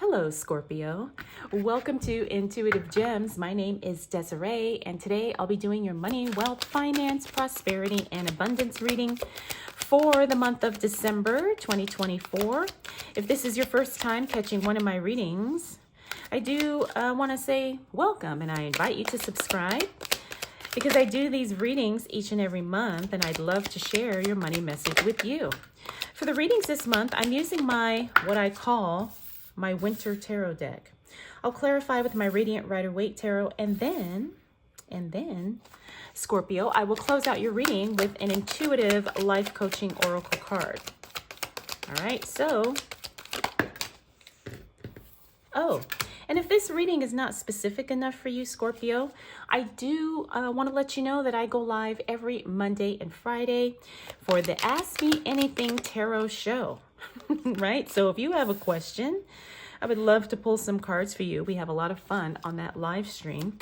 Hello, Scorpio. Welcome to Intuitive Gems. My name is Desiree, and today I'll be doing your money, wealth, finance, prosperity, and abundance reading for the month of December 2024. If this is your first time catching one of my readings, I do want to say welcome, and I invite you to subscribe because I do these readings each and every month, and I'd love to share your money message with you. For the readings this month, I'm using what I call my winter tarot deck. I'll clarify with my Radiant Rider-Waite tarot, and then, Scorpio, I will close out your reading with an intuitive life coaching oracle card. All right, and if this reading is not specific enough for you, Scorpio, I do want to let you know that I go live every Monday and Friday for the Ask Me Anything Tarot show, right? So if you have a question, I would love to pull some cards for you. We have a lot of fun on that live stream.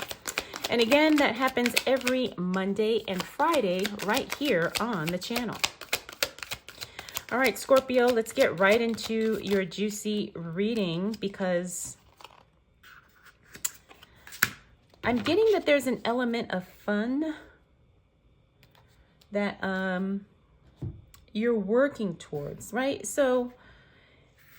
And again, that happens every Monday and Friday right here on the channel. All right, Scorpio, let's get right into your juicy reading because I'm getting that there's an element of fun that you're working towards, right? So,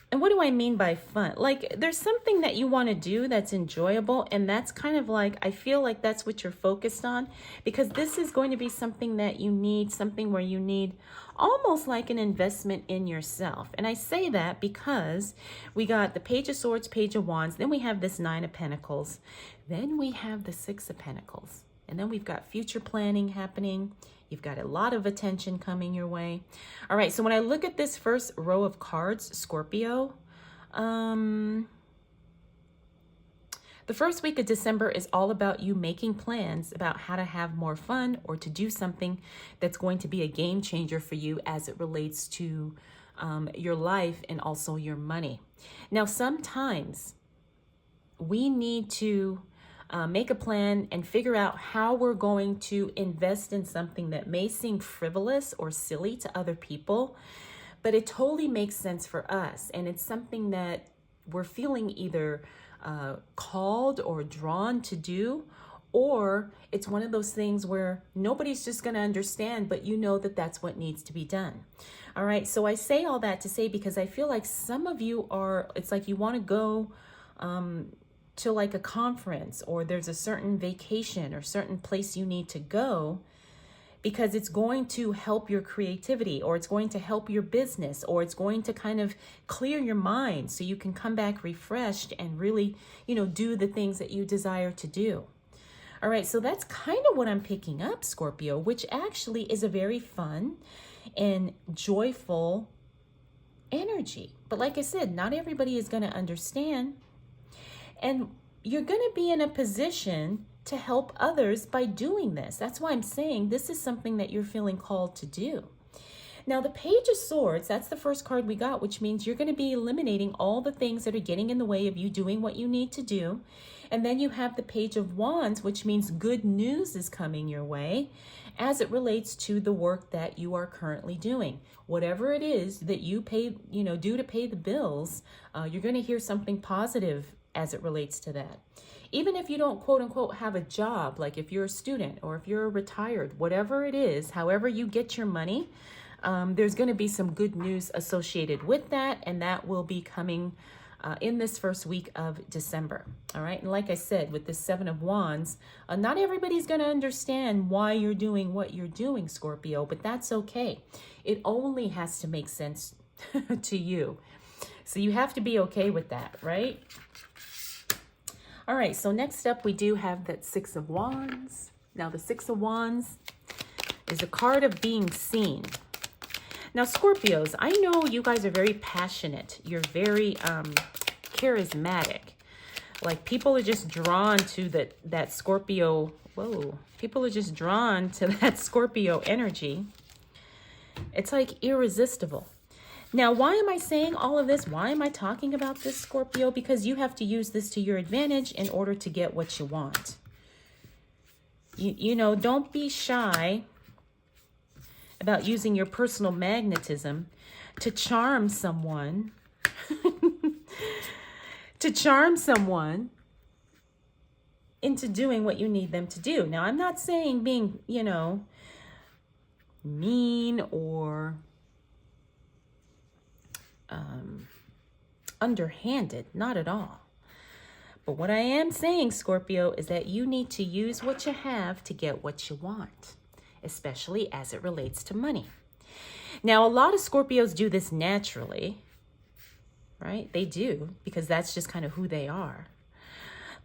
and what do I mean by fun? Like, there's something that you want to do that's enjoyable, and that's kind of like, I feel like that's what you're focused on, because this is going to be something that you need, something where you need almost like an investment in yourself. And I say that because we got the Page of Swords, Page of Wands, then we have this Nine of Pentacles, then we have the Six of Pentacles, and then we've got future planning happening. You've got a lot of attention coming your way. All right, so when I look at this first row of cards, Scorpio, the first week of December is all about you making plans about how to have more fun or to do something that's going to be a game changer for you as it relates to your life and also your money. Now, sometimes we need to make a plan and figure out how we're going to invest in something that may seem frivolous or silly to other people, but it totally makes sense for us. And it's something that we're feeling either called or drawn to do, or it's one of those things where nobody's just going to understand, but you know that that's what needs to be done. All right. So I say all that to say, because I feel like some of you it's like you want to go to like a conference, or there's a certain vacation or certain place you need to go because it's going to help your creativity, or it's going to help your business, or it's going to kind of clear your mind so you can come back refreshed and really, do the things that you desire to do. All right, so that's kind of what I'm picking up, Scorpio, which actually is a very fun and joyful energy. But like I said, not everybody is going to understand. And you're going to be in a position to help others by doing this. That's why I'm saying this is something that you're feeling called to do. Now, the Page of Swords, that's the first card we got, which means you're going to be eliminating all the things that are getting in the way of you doing what you need to do. And then you have the Page of Wands, which means good news is coming your way as it relates to the work that you are currently doing. Whatever it is that you pay, do to pay the bills, you're going to hear something positive as it relates to that. Even if you don't quote unquote have a job, like if you're a student or if you're retired, whatever it is, however you get your money, there's going to be some good news associated with that, and that will be coming in this first week of December. All right, and like I said, with the Seven of Wands, not everybody's going to understand why you're doing what you're doing, Scorpio, but that's okay. It only has to make sense to you. So you have to be okay with that, right? All right, so next up we do have that Six of Wands. Now the Six of Wands is a card of being seen. Now, Scorpios, I know you guys are very passionate. You're very charismatic. Like, people are just drawn to that Scorpio. Whoa, people are just drawn to that Scorpio energy. It's like irresistible. Now, why am I saying all of this? Why am I talking about this, Scorpio? Because you have to use this to your advantage in order to get what you want. Don't be shy about using your personal magnetism to charm someone to charm someone into doing what you need them to do. Now, I'm not saying being, mean or underhanded, not at all. But what I am saying, Scorpio, is that you need to use what you have to get what you want, especially as it relates to money. Now, a lot of Scorpios do this naturally, right? They do, because that's just kind of who they are.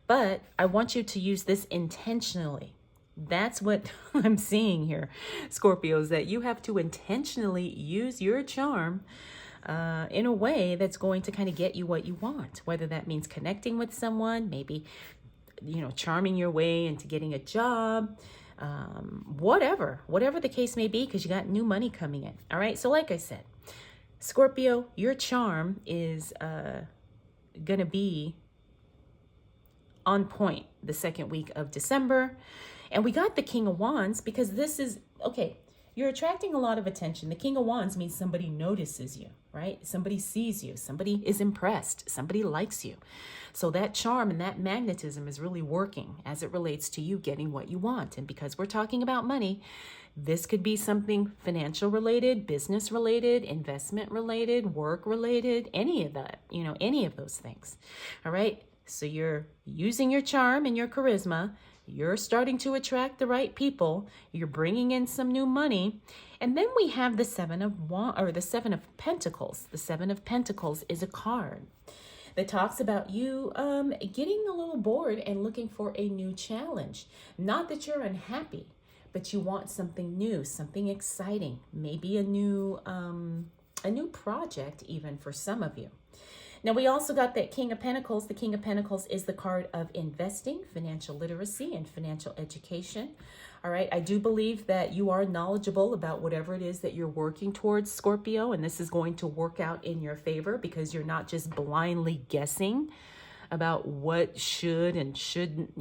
But I want you to use this intentionally. That's what I'm seeing here, Scorpios, that you have to intentionally use your charm in a way that's going to kind of get you what you want, whether that means connecting with someone, maybe, charming your way into getting a job, whatever the case may be, because you got new money coming in. All right. So like I said, Scorpio, your charm is going to be on point the second week of December. And we got the King of Wands because this is, okay, you're attracting a lot of attention. The King of Wands means somebody notices you, right? Somebody sees you. Somebody is impressed. Somebody likes you. So that charm and that magnetism is really working as it relates to you getting what you want. And because we're talking about money, this could be something financial related, business related, investment related, work related, any of that, any of those things. All right. So you're using your charm and your charisma. You're starting to attract the right people. You're bringing in some new money. And then we have the Seven of Pentacles. The Seven of Pentacles is a card that talks about you getting a little bored and looking for a new challenge. Not that you're unhappy, but you want something new, something exciting, maybe a new project even for some of you. Now, we also got that King of Pentacles. The King of Pentacles is the card of investing, financial literacy, and financial education. All right. I do believe that you are knowledgeable about whatever it is that you're working towards, Scorpio, and this is going to work out in your favor because you're not just blindly guessing about what should and shouldn't,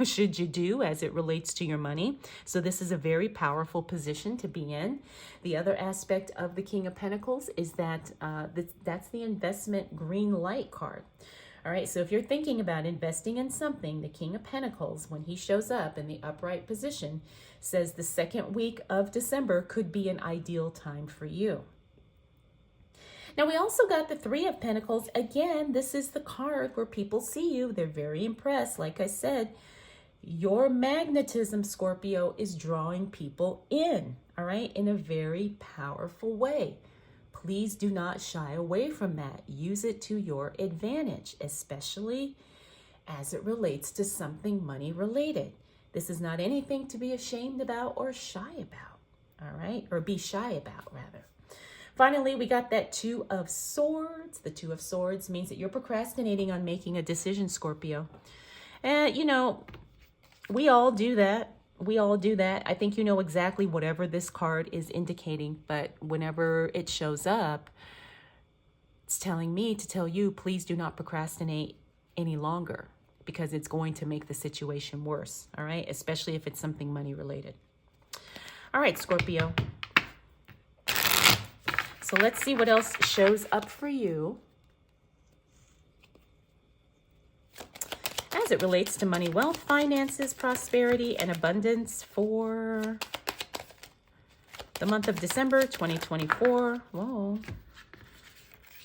should you do as it relates to your money. So this is a very powerful position to be in. The other aspect of the King of Pentacles is that that's the investment green light card. All right, so if you're thinking about investing in something, the King of Pentacles, when he shows up in the upright position, says the second week of December could be an ideal time for you. Now, we also got the Three of Pentacles. Again, this is the card where people see you. They're very impressed. Like I said, your magnetism, Scorpio, is drawing people in, all right, in a very powerful way. Please do not shy away from that. Use it to your advantage, especially as it relates to something money related. This is not anything to be ashamed about or shy about, all right, or be shy about, rather. Finally, we got that Two of Swords. The Two of Swords means that you're procrastinating on making a decision, Scorpio. And, we all do that. We all do that. I think you know exactly whatever this card is indicating, but whenever it shows up, it's telling me to tell you, please do not procrastinate any longer because it's going to make the situation worse, all right? Especially if it's something money related. All right, Scorpio. So let's see what else shows up for you as it relates to money, wealth, finances, prosperity, and abundance for the month of December 2024. Whoa.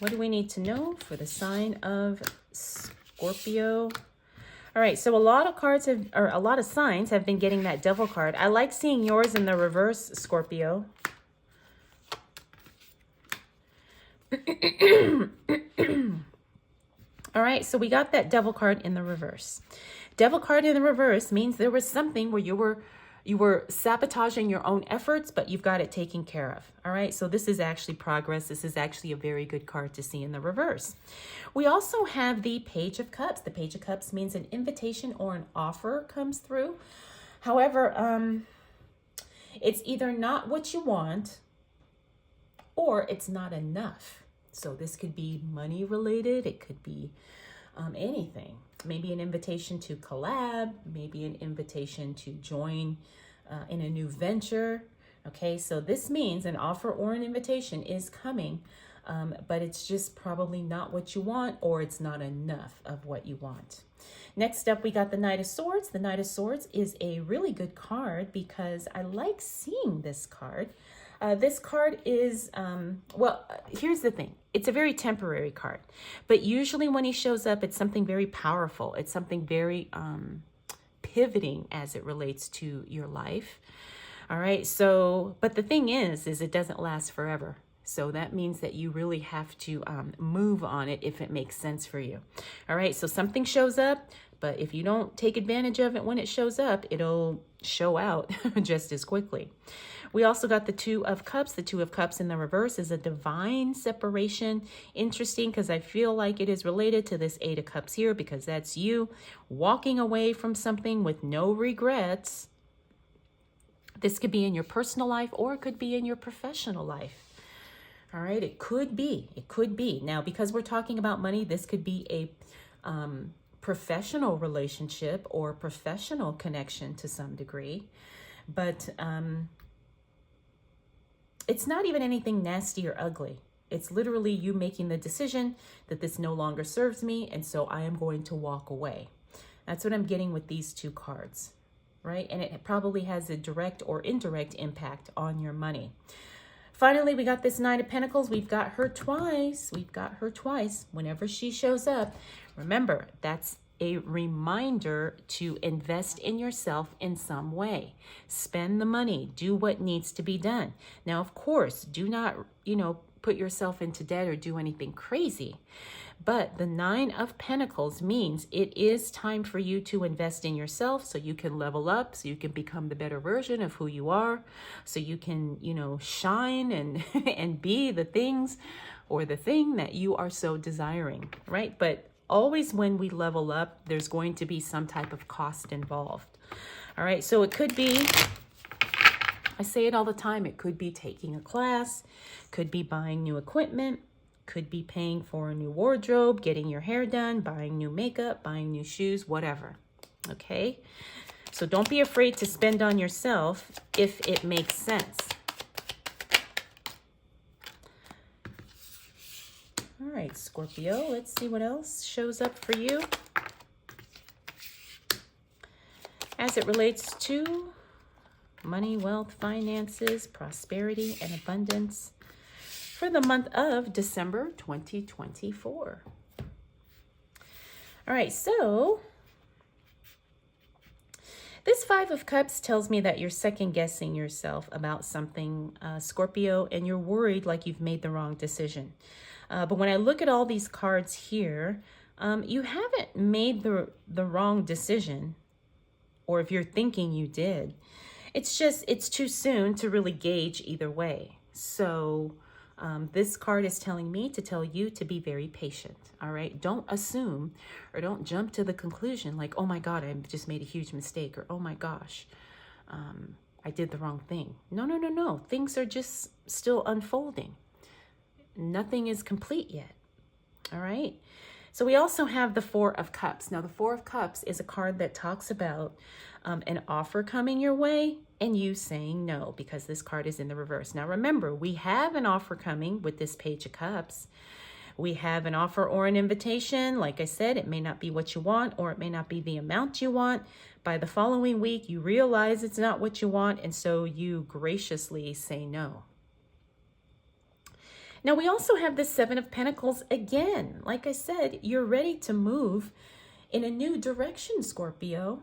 What do we need to know for the sign of Scorpio? All right, so a lot of signs have been getting that Devil card. I like seeing yours in the reverse, Scorpio. All right, so we got that Devil card in the reverse. Devil card in the reverse means there was something where you were sabotaging your own efforts, but you've got it taken care of. All right, so this is actually progress. This is actually a very good card to see in the reverse. We also have the Page of Cups. The Page of Cups means an invitation or an offer comes through. However, it's either not what you want or it's not enough. So this could be money related. It could be anything. Maybe an invitation to collab, maybe an invitation to join in a new venture. Okay, so this means an offer or an invitation is coming but it's just probably not what you want, or it's not enough of what you want. Next up, we got the Knight of Swords. The Knight of Swords is a really good card because I like seeing this card. This card is, here's the thing. It's a very temporary card, but usually when he shows up, it's something very powerful. It's something very pivoting as it relates to your life. All right. So, but the thing is it doesn't last forever. So that means that you really have to move on it if it makes sense for you. All right. So something shows up, but if you don't take advantage of it when it shows up, it'll show out just as quickly. We also got the Two of Cups. The Two of Cups in the reverse is a divine separation. Interesting, because I feel like it is related to this Eight of Cups here, because that's you walking away from something with no regrets. This could be in your personal life, or it could be in your professional life. All right, it could be. It could be. Now, because we're talking about money, this could be a professional relationship or professional connection to some degree. But it's not even anything nasty or ugly. It's literally you making the decision that this no longer serves me, and so I am going to walk away. That's what I'm getting with these two cards, right? And it probably has a direct or indirect impact on your money. Finally, we got this Nine of Pentacles. We've got her twice. We've got her twice. Whenever she shows up, remember, that's a reminder to invest in yourself in some way. Spend the money. Do what needs to be done. Now, of course, do not, put yourself into debt or do anything crazy. But the Nine of Pentacles means it is time for you to invest in yourself so you can level up, so you can become the better version of who you are, so you can, shine and and be the things or the thing that you are so desiring, right? But always when we level up, there's going to be some type of cost involved. All right, so it could be, I say it all the time, it could be taking a class, could be buying new equipment, could be paying for a new wardrobe, getting your hair done, buying new makeup, buying new shoes, whatever. Okay? So don't be afraid to spend on yourself if it makes sense. All right, Scorpio, let's see what else shows up for you as it relates to money, wealth, finances, prosperity, and abundance for the month of December 2024. All right, so this Five of Cups tells me that you're second guessing yourself about something, Scorpio, and you're worried like you've made the wrong decision. But when I look at all these cards here, you haven't made the wrong decision, or if you're thinking you did, it's too soon to really gauge either way. So this card is telling me to tell you to be very patient, all right? Don't assume or don't jump to the conclusion like, oh my God, I just made a huge mistake, or oh my gosh, I did the wrong thing. No. Things are just still unfolding. Nothing is complete yet, all right? So we also have the Four of Cups. Now, the Four of Cups is a card that talks about an offer coming your way and you saying no, because this card is in the reverse. Now, remember, we have an offer coming with this Page of Cups. We have an offer or an invitation. Like I said, it may not be what you want, or it may not be the amount you want. By the following week, you realize it's not what you want, and so you graciously say no. Now, we also have the Seven of Pentacles again. Like I said, you're ready to move in a new direction, Scorpio.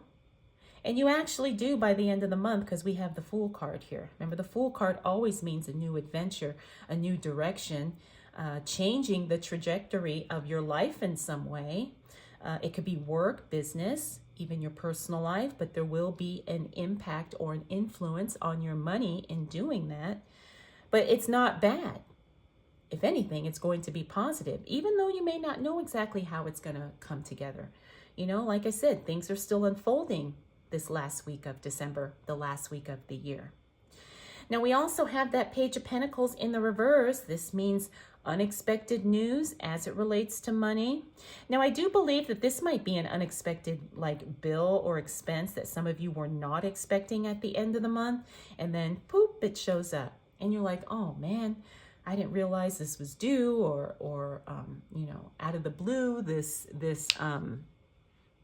And you actually do by the end of the month, because we have the Fool card here. Remember, the Fool card always means a new adventure, a new direction, changing the trajectory of your life in some way. It could be work, business, even your personal life, but there will be an impact or an influence on your money in doing that. But it's not bad. If anything, it's going to be positive, even though you may not know exactly how it's going to come together. Like I said, things are still unfolding this last week of December, the last week of the year. Now, we also have that Page of Pentacles in the reverse. This means unexpected news as it relates to money. Now, I do believe that this might be an unexpected bill or expense that some of you were not expecting at the end of the month. And then, poop, it shows up. And you're like, oh man, I didn't realize this was due, or you know, out of the blue, this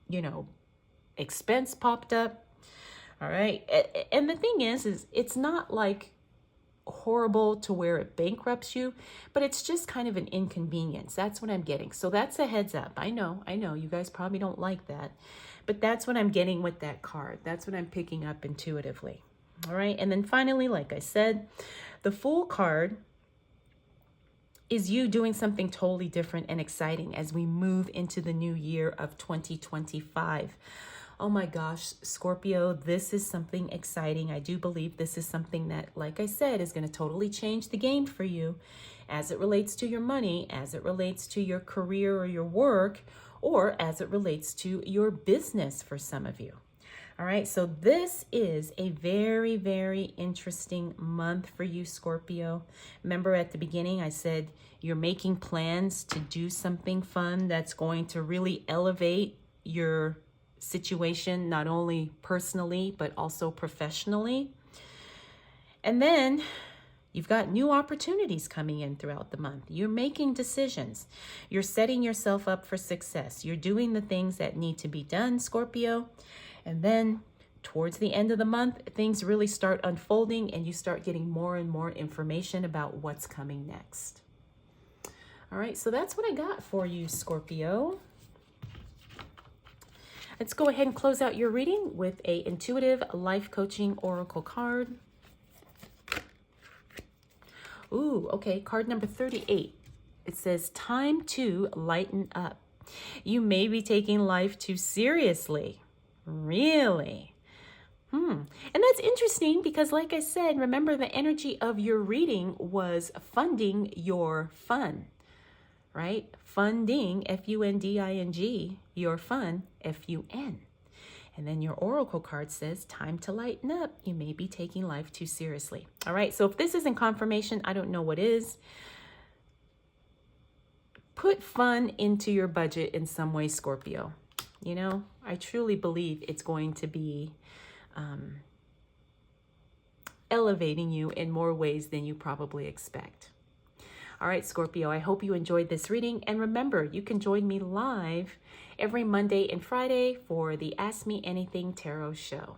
you know, expense popped up. All right. And the thing is it's not like horrible to where it bankrupts you, but it's just kind of an inconvenience. That's what I'm getting. So that's a heads up. I know you guys probably don't like that, but that's what I'm getting with that card. That's what I'm picking up intuitively. All right. And then finally, like I said, the Fool card is you doing something totally different and exciting as we move into the new year of 2025. Oh my gosh, Scorpio, this is something exciting. I do believe this is something that, like I said, is going to totally change the game for you as it relates to your money, as it relates to your career or your work, or as it relates to your business for some of you. All right, so this is a very, very interesting month for you, Scorpio. Remember at the beginning, I said you're making plans to do something fun that's going to really elevate your situation, not only personally, but also professionally. And then you've got new opportunities coming in throughout the month. You're making decisions. You're setting yourself up for success. You're doing the things that need to be done, Scorpio. And then towards the end of the month, things really start unfolding and you start getting more and more information about what's coming next. All right, so that's what I got for you, Scorpio. Let's go ahead and close out your reading with a intuitive life coaching oracle card. Ooh, okay, card number 38. It says, time to lighten up. You may be taking life too seriously. Really? And that's interesting because, like I said, remember the energy of your reading was funding your fun, right? Funding, F-U-N-D-I-N-G, your fun, F-U-N. And then your oracle card says, time to lighten up. You may be taking life too seriously. All right, so if this isn't confirmation, I don't know what is. Put fun into your budget in some way, Scorpio. You know, I truly believe it's going to be elevating you in more ways than you probably expect. All right, Scorpio, I hope you enjoyed this reading. And remember, you can join me live every Monday and Friday for the Ask Me Anything Tarot Show.